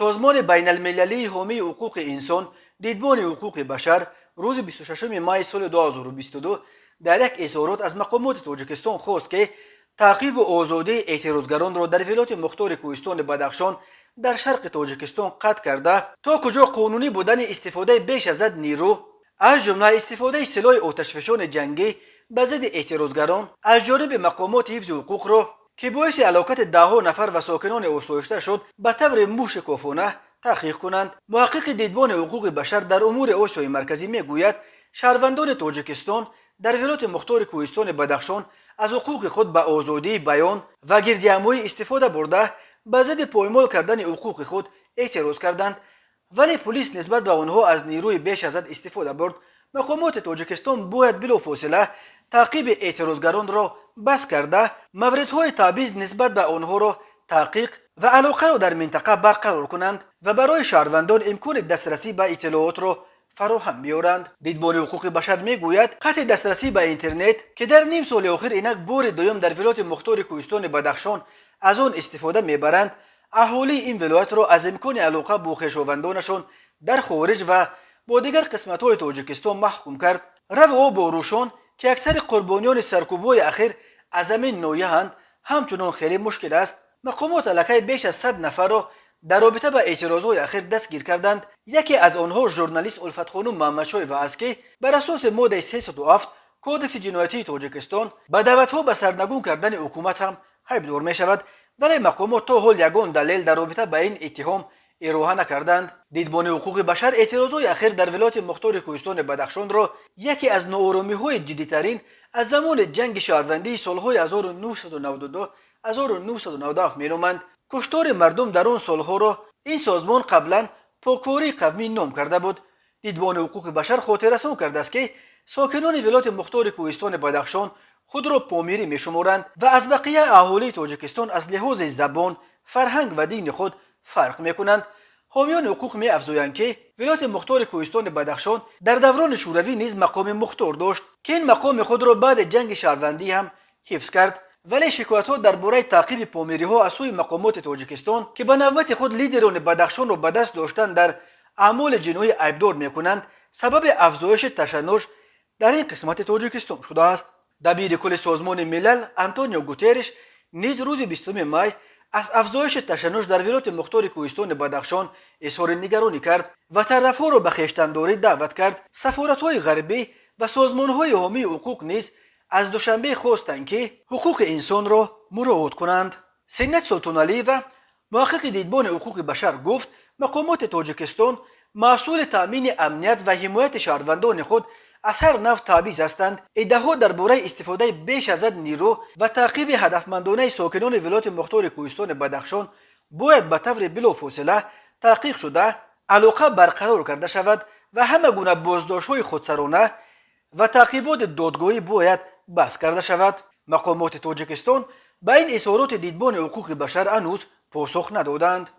سازمان بین المللی حامی حقوق انسان دیدبان حقوق بشر روز 26 مای سال 2022 در یک اظهارات از مقامات تاجیکستان خواست که تعقیب و آزادی اعتراضگران را در ولایت مختار کوهستان بدخشان در شرق تاجیکستان قطع کرده تا کجا قانونی بودن استفاده بیش از حد نیرو از جمله استفاده سلاح آتشفشان جنگی به ضد اعتراضگران از جانب مقامات حفظ حقوق را که باعث هلاکت دهها نفر و ساکنان آسایشته شد به طور موشکافانه تحقیق کنند. محقق دیدبان حقوق بشر در امور آسیای مرکزی میگوید شهروندان تاجیکستان در ولایت مختار کوهستان بدخشان از حقوق خود به آزادی بیان و گردهمایی استفاده برده به ضد پایمال کردن حقوق خود اعتراض کردند، ولی پلیس نسبت به آنها از نیروی بیش از حد استفاده برد. مقامات تاجیکستان باید بلافاصله تعقیب اعتراضگران را بس کرده موردهای تبعیض نسبت به آنها را تحقیق و علاقه را در منطقه برقرار کنند و برای شهروندان امکان دسترسی به اطلاعات را فراهم بیارند. دیدبان حقوق بشر میگوید قطع دسترسی به اینترنت که در نیم سال اخیر اینک بار دوم در ولایت مختار کوهستان بدخشان از آن استفاده میبرند، اهالی این ولایت را از امکان علاقه با خویشاوندانشان در خارج و با دیگر قسمت‌های تاجیکستان محکوم کرد. رو با روشان که اکثر قربانیان سرکوب‌های اخیر از همین ناحیه‌اند همچنان خیلی مشکل است. مقامات علاقه بیش از 100 نفر را در رابطه با اعتراضهای اخیر دستگیر کردند. یکی از آنها ژورنالیست الفت خانم محمدشاه وعسکی بر اساس ماده 307 کودکس جنایتی تاجیکستان به دعوت‌ها به سرنگون کردن حکومت هم حیب‌دار می‌شود، ولی مقامات تا حال یگان دلیل در رابطه با این اتهام ارائه نکردند. دیدبان حقوق بشر اعتراضهای اخیر در ولایت مختار کوهستان بدخشان را یکی از ناآرامی‌های جدی‌ترین از زمان جنگ شهروندی سال‌های 1992 1997 می‌نامند. کشتار مردم در آن سال‌ها را این سازمان قبلا پاکاری قومی نام کرده بود. دیدبان حقوق بشر خاطررسان کرده است که ساکنان ولایت مختار کوهستان بدخشان خود را پامیری می‌شمارند و از بقیه اهالی تاجیکستان از لحاظ زبان، فرهنگ و دین خود فرق می‌کنند. حامیان حقوق می‌افزایند که ولایت مختار کوهستان بدخشان در دوران شوروی نیز مقام مختار داشت که این مقام خود را بعد جنگ شهروندی هم حفظ کرد، ولی شکایت‌ها درباره تعقیب پامیری‌ها از سوی مقامات تاجیکستان که به نوبت خود لیدران بدخشان را به دست داشتن در اعمال جنایی عیبدار می‌کنند سبب افزایش تشنج در این قسمت تاجیکستان شده است. دبیر کل سازمان ملل آنتونیو گوترش نیز روز 20 مای از افزایش تشنج در ولایت مختار کوهستان بدخشان اظهار نگرانی کرد و طرف‌ها را به خویشتن‌داری دعوت کرد. سفارت‌های غربی و سازمان‌های حامی حقوق نیز از دوشنبه خواستند که حقوق انسان را مراعات کنند. سنت سلطانعلی و محقق دیدبان حقوق بشر گفت مقامات تاجیکستان مسئول تأمین امنیت و حمایت شهروندان خود از هر نوع تبعیض هستند. ادعاها درباره استفاده بیش از حد نیرو و تعقیب هدفمندانه ساکنان ولایت مختار کوهستان بدخشان باید به طور بلافاصله تحقیق شده، علاقه برقرار کرده شود و همه گونه بازداشت‌های خودسرانه و تعقیبات دادگاهی باید بس کرده شود. مقامات تاجیکستان به این اظهارات دیدبان حقوق بشر هنوز پاسخ ندادند.